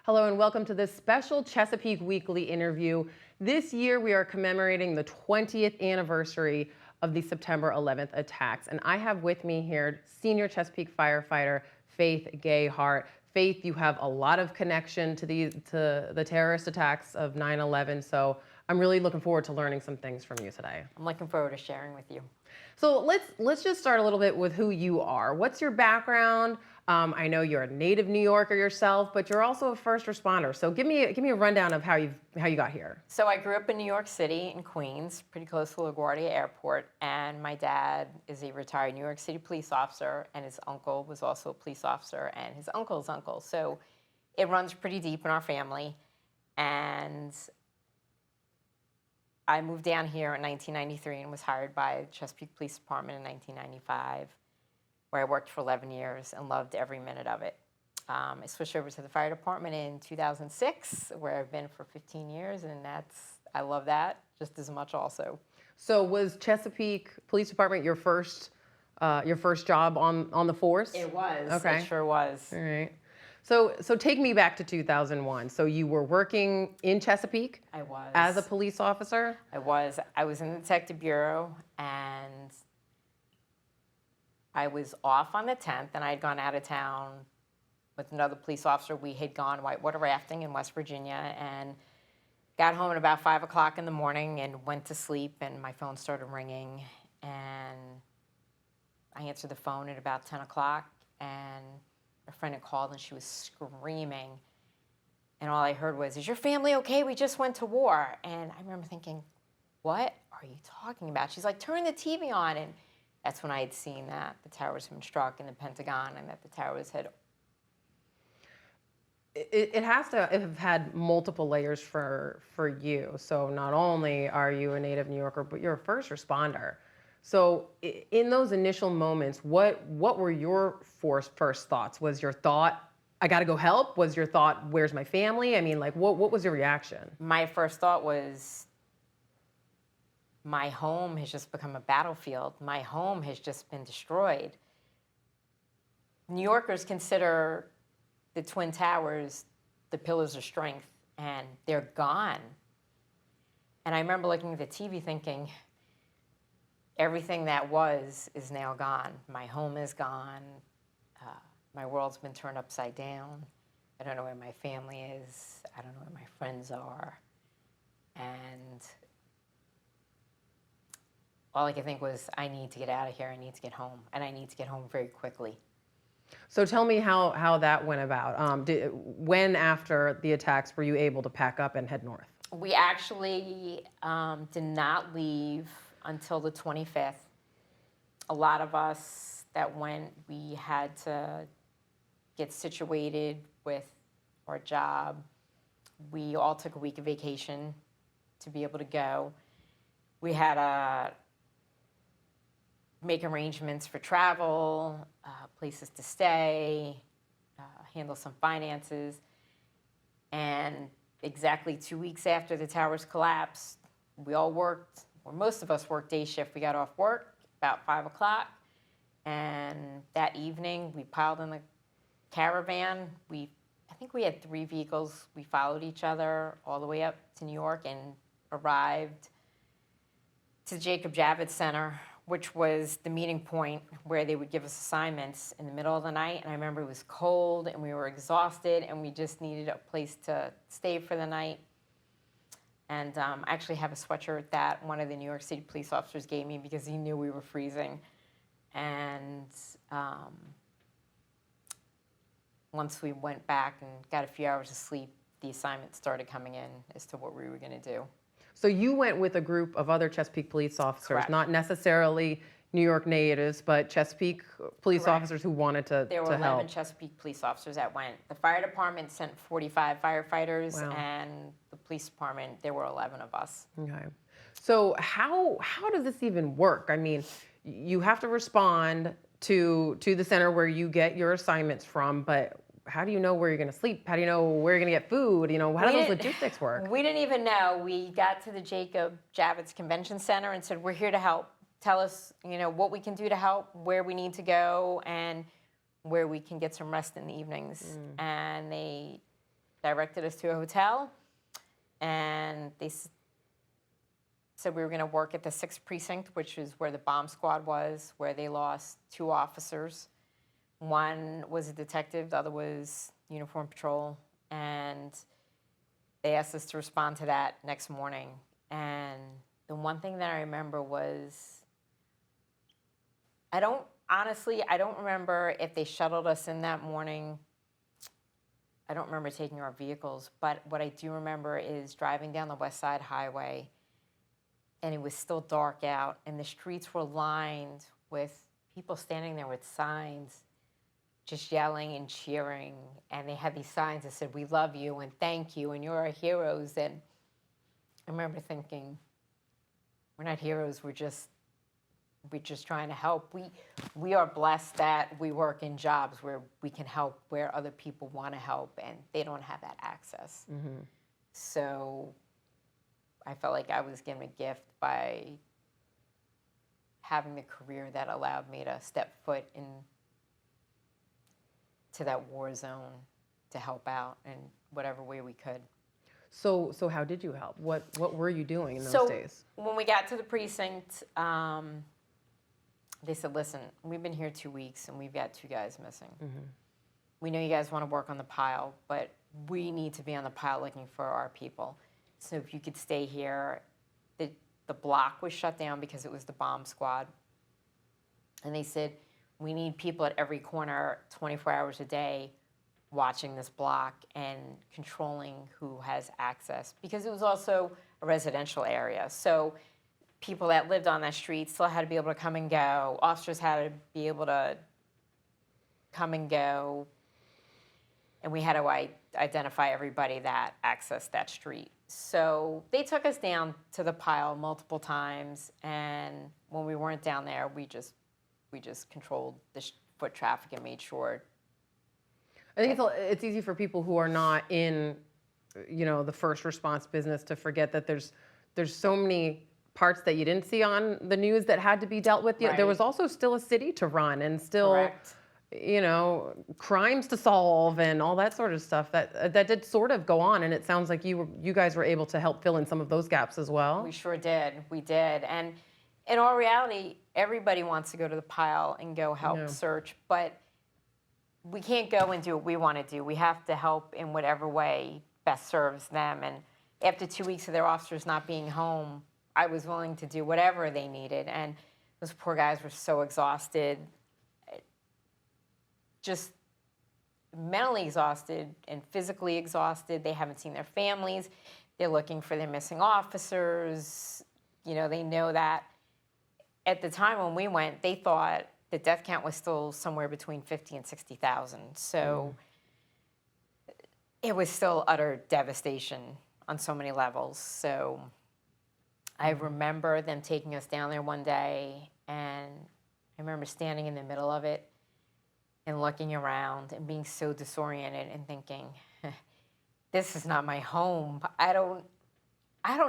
Hello and welcome to this special Chesapeake Weekly interview. This year we are commemorating the 20th anniversary of the September 11th attacks. And I have with me here Senior Chesapeake Firefighter Faith Gayheart. Faith, you have a lot of connection to the terrorist attacks of 9/11, so I'm really looking forward to learning some things from you today. I'm looking forward to sharing with you. So let's just start a little bit with who you are. What's your background? I know you're a native New Yorker yourself, but you're also a first responder. So give me a rundown of how you got here. So I grew up in New York City, in Queens, pretty close to LaGuardia Airport, and my dad is a retired New York City police officer, and his uncle was also a police officer, and his uncle's uncle. So it runs pretty deep in our family, and I moved down here in 1993 and was hired by the Chesapeake Police Department in 1995, where I worked for 11 years and loved every minute of it. I switched over to the fire department in 2006, where I've been for 15 years, and I love that just as much also. So was Chesapeake Police Department your first job on the force? It was. Okay. It sure was. All right. So take me back to 2001. So you were working in Chesapeake? I was. As a police officer? I was. I was in the Detective Bureau, and I was off on the 10th, and I had gone out of town with another police officer. We had gone whitewater rafting in West Virginia and got home at about 5 o'clock in the morning and went to sleep, and my phone started ringing, and I answered the phone at about 10 o'clock, and a friend had called, and she was screaming, and all I heard was, "Is your family okay? We just went to war." And I remember thinking, what are you talking about? She's like, "Turn the TV on." And that's when I had seen that the towers had been struck in the Pentagon, and that the towers had... It has to have had multiple layers for you. So not only are you a native New Yorker, but you're a first responder. So in those initial moments, what were your first thoughts? Was your thought, I got to go help? Was your thought, where's my family? I mean, like, what was your reaction? My first thought was, my home has just become a battlefield. My home has just been destroyed. New Yorkers consider the Twin Towers the pillars of strength, and they're gone. And I remember looking at the TV thinking, everything that was is now gone. My home is gone. My world's been turned upside down. I don't know where my family is. I don't know where my friends are. And all I could think was, I need to get out of here. I need to get home. And I need to get home very quickly. So tell me how that went about. When after the attacks were you able to pack up and head north? We actually did not leave until the 25th. A lot of us that went, we had to get situated with our job. We all took a week of vacation to be able to go. We had to make arrangements for travel, places to stay, handle some finances. And exactly 2 weeks after the towers collapsed, we all worked, or most of us worked day shift. We got off work about 5 o'clock, and that evening we piled in the caravan. I think we had 3 vehicles. We followed each other all the way up to New York and arrived to the Jacob Javits Center, which was the meeting point where they would give us assignments in the middle of the night. And I remember it was cold and we were exhausted and we just needed a place to stay for the night. And I actually have a sweatshirt that one of the New York City police officers gave me because he knew we were freezing. And once we went back and got a few hours of sleep, the assignments started coming in as to what we were going to do. So you went with a group of other Chesapeake police officers, Correct. Not necessarily New York natives, but Chesapeake police Correct. officers who wanted to There were 11 help. Chesapeake police officers that went. The fire department sent 45 firefighters, Wow. and the police department, there were 11 of us. Okay. So how does this even work? I mean, you have to respond to the center where you get your assignments from, but how do you know where you're going to sleep? How do you know where you're going to get food? You know, how do those logistics work? We didn't even know. We got to the Jacob Javits Convention Center and said, "We're here to help. Tell us, what we can do to help, where we need to go, and where we can get some rest in the evenings." And they directed us to a hotel, and they said we were going to work at the 6th precinct, which is where the bomb squad was, where they lost 2 officers. One was a detective, the other was uniform patrol, and they asked us to respond to that next morning. And the one thing that I remember was, I don't remember if they shuttled us in that morning. I don't remember taking our vehicles, but what I do remember is driving down the West Side Highway, and it was still dark out, and the streets were lined with people standing there with signs, just yelling and cheering, and they had these signs that said, "We love you," and "Thank you," and "You're our heroes." And I remember thinking, we're not heroes, we're just trying to help. We are blessed that we work in jobs where we can help where other people want to help, and they don't have that access. Mm-hmm. So I felt like I was given a gift by having the career that allowed me to step foot into that war zone to help out in whatever way we could. So how did you help? What were you doing in those days? When we got to the precinct, they said, "Listen, we've been here 2 weeks and we've got 2 guys missing. Mm-hmm. We know you guys want to work on the pile, but we need to be on the pile looking for our people. So if you could stay here." The block was shut down because it was the bomb squad. And they said, "We need people at every corner 24 hours a day watching this block and controlling who has access," because it was also a residential area. So people that lived on that street still had to be able to come and go. Officers had to be able to come and go. And we had to identify everybody that accessed that street. So they took us down to the pile multiple times, and when we weren't down there, we just controlled the foot traffic and made sure. I think it's easy for people who are not in, the first response business to forget that there's so many parts that you didn't see on the news that had to be dealt with. Right. There was also still a city to run and still. Correct. Crimes to solve and all that sort of stuff that did sort of go on, and it sounds like you guys were able to help fill in some of those gaps as well. We sure did. We did. And in all reality, everybody wants to go to the pile and go help search, but we can't go and do what we want to do. We have to help in whatever way best serves them. And after 2 weeks of their officers not being home, I was willing to do whatever they needed. And those poor guys were so exhausted, just mentally exhausted and physically exhausted. They haven't seen their families. They're looking for their missing officers. They know that at the time when we went, they thought the death count was still somewhere between 50 and 60,000. So it was still utter devastation on so many levels. So I remember them taking us down there one day, and I remember standing in the middle of it and looking around and being so disoriented and thinking, this is not my home. I don't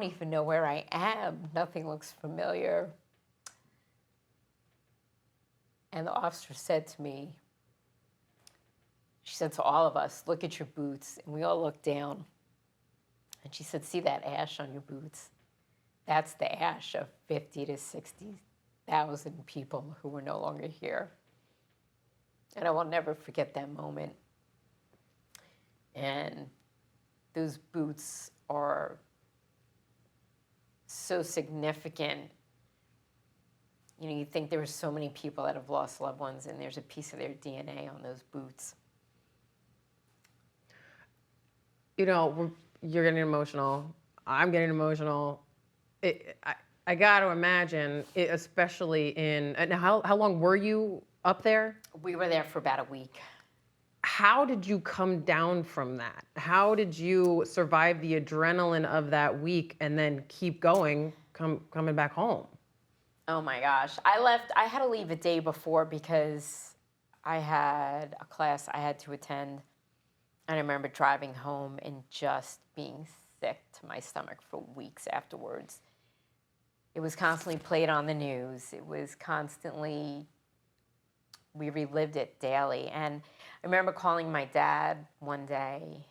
even know where I am. Nothing looks familiar. And the officer said to me, she said to all of us, "Look at your boots." And we all looked down. And she said, "See that ash on your boots? That's the ash of 50 to 60,000 people who were no longer here." And I will never forget that moment. And those boots are so significant. You think there were so many people that have lost loved ones, and there's a piece of their DNA on those boots. You're getting emotional. I'm getting emotional. I got to imagine, especially in, how long were you up there? We were there for about a week. How did you come down from that? How did you survive the adrenaline of that week and then keep going, coming back home? Oh my gosh. I had to leave a day before because I had a class I had to attend. And I remember driving home and just being sick to my stomach for weeks afterwards. It was constantly played on the news. It was constantly, we relived it daily. And I remember calling my dad one day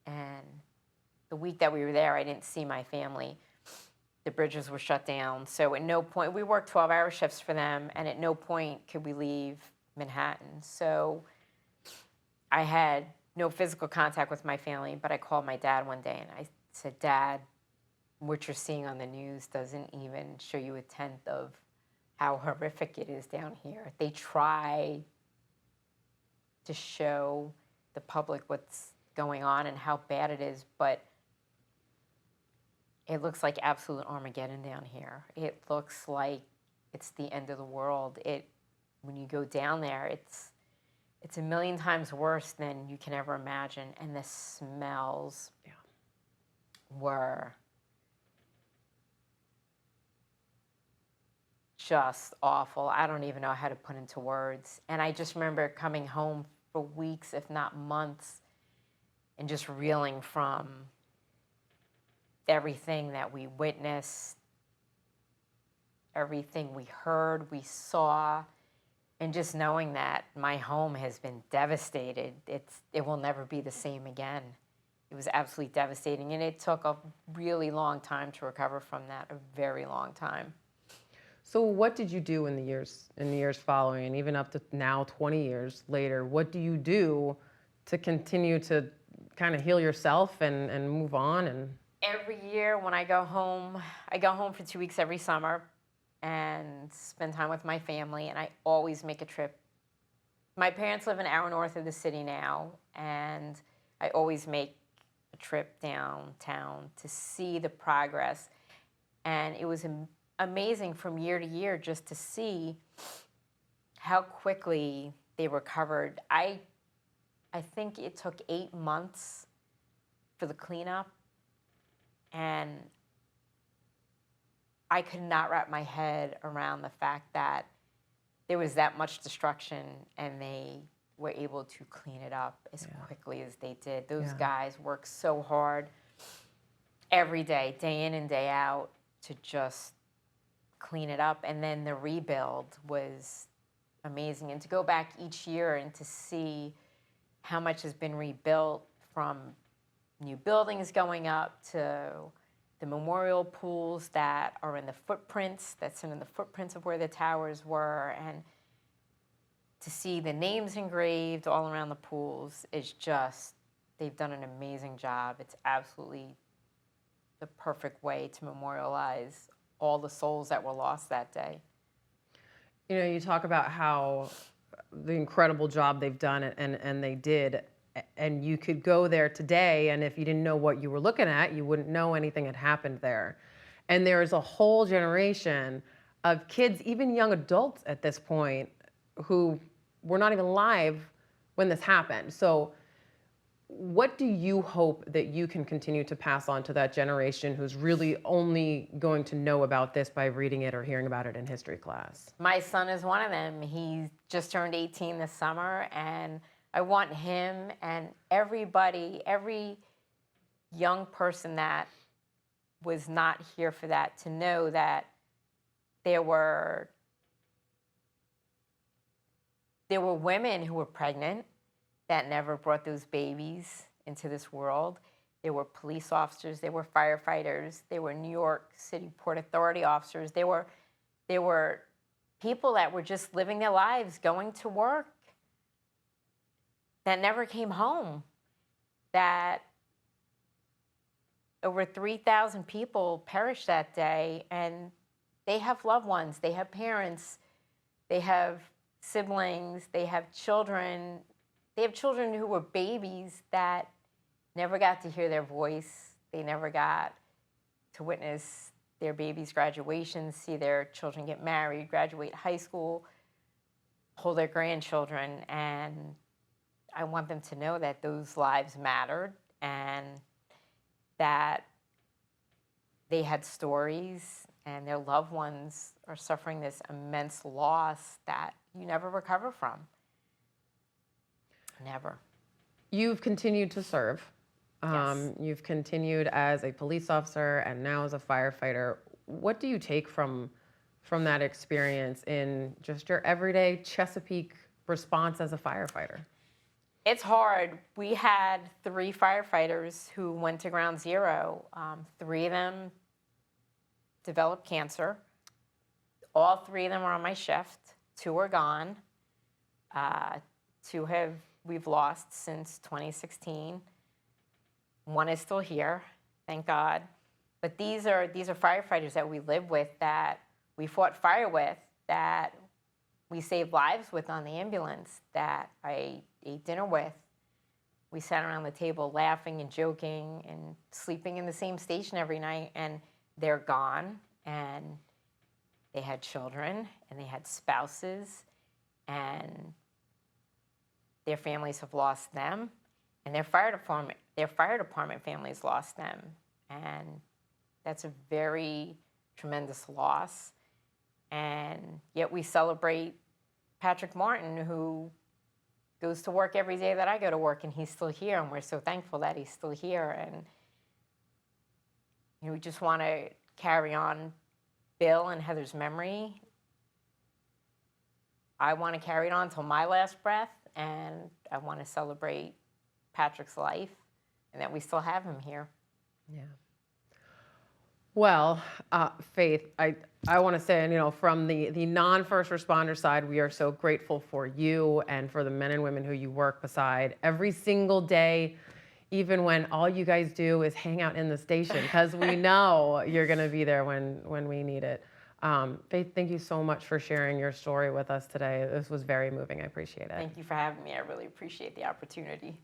And the week that we were there, I didn't see my family. The bridges were shut down. So at no point, we worked 12-hour shifts for them, and at no point could we leave Manhattan. So I had no physical contact with my family, but I called my dad one day and I said, Dad, what you're seeing on the news doesn't even show you a tenth of how horrific it is down here. They try to show the public what's going on and how bad it is, but it looks like absolute Armageddon down here. It looks like it's the end of the world. When you go down there, it's a million times worse than you can ever imagine. And the smells were just awful. I don't even know how to put into words. And I just remember coming home for weeks, if not months, and just reeling from everything that we witnessed, everything we heard, we saw, and just knowing that my home has been devastated. It will never be the same again. It was absolutely devastating, and it took a really long time to recover from that, a very long time. So what did you do in the years following, and even up to now, 20 years later? What do you do to continue to kind of heal yourself and move on? And every year when I go home for 2 weeks every summer and spend time with my family, and I always make a trip. My parents live an hour north of the city now, and I always make a trip downtown to see the progress. And it was amazing from year to year just to see how quickly they recovered. I think it took 8 months for the cleanup, and I could not wrap my head around the fact that there was that much destruction and they were able to clean it up as quickly as they did. Those guys worked so hard every day in and day out, to just clean it up. And then the rebuild was amazing. And to go back each year and to see how much has been rebuilt, from new buildings going up to the memorial pools that are in the footprints, of where the towers were, and to see the names engraved all around the pools is just, they've done an amazing job. It's absolutely the perfect way to memorialize all the souls that were lost that day. you know, you talk about how the incredible job they've done, and they did. And you could go there today, and if you didn't know what you were looking at, you wouldn't know anything had happened there. And there is a whole generation of kids, even young adults at this point, who were not even alive when this happened. So what do you hope that you can continue to pass on to that generation who's really only going to know about this by reading it or hearing about it in history class? My son is one of them. He just turned 18 this summer, and I want him and everybody, every young person that was not here for that, to know that there were women who were pregnant that never brought those babies into this world. There were police officers, there were firefighters, there were New York City Port Authority officers, there were people that were just living their lives, going to work, that never came home. That over 3,000 people perished that day, and they have loved ones, they have parents, they have siblings, they have children. They have children who were babies that never got to hear their voice. They never got to witness their babies' graduations, see their children get married, graduate high school, hold their grandchildren. And I want them to know that those lives mattered, and that they had stories, and their loved ones are suffering this immense loss that you never recover from. Never. You've continued to serve. Yes. You've continued as a police officer and now as a firefighter. What do you take from that experience in just your everyday Chesapeake response as a firefighter? It's hard. We had 3 firefighters who went to ground zero. 3 of them developed cancer. All 3 of them are on my shift. 2 are gone. 2 we've lost since 2016. 1 is still here, thank God. But these are firefighters that we live with, that we fought fire with, that we saved lives with on the ambulance, that I ate dinner with. We sat around the table laughing and joking and sleeping in the same station every night, and they're gone. And they had children, and they had spouses, and their families have lost them, and their fire department families lost them. And that's a very tremendous loss. And yet we celebrate Patrick Martin, who goes to work every day that I go to work, and he's still here, and we're so thankful that he's still here. And we just want to carry on Bill and Heather's memory. I want to carry it on till my last breath, and I want to celebrate Patrick's life and that we still have him here. Yeah. Well, Faith, I want to say, from the non-first responder side, we are so grateful for you and for the men and women who you work beside every single day, even when all you guys do is hang out in the station, because we know you're going to be there when we need it. Faith, thank you so much for sharing your story with us today. This was very moving. I appreciate it. Thank you for having me. I really appreciate the opportunity.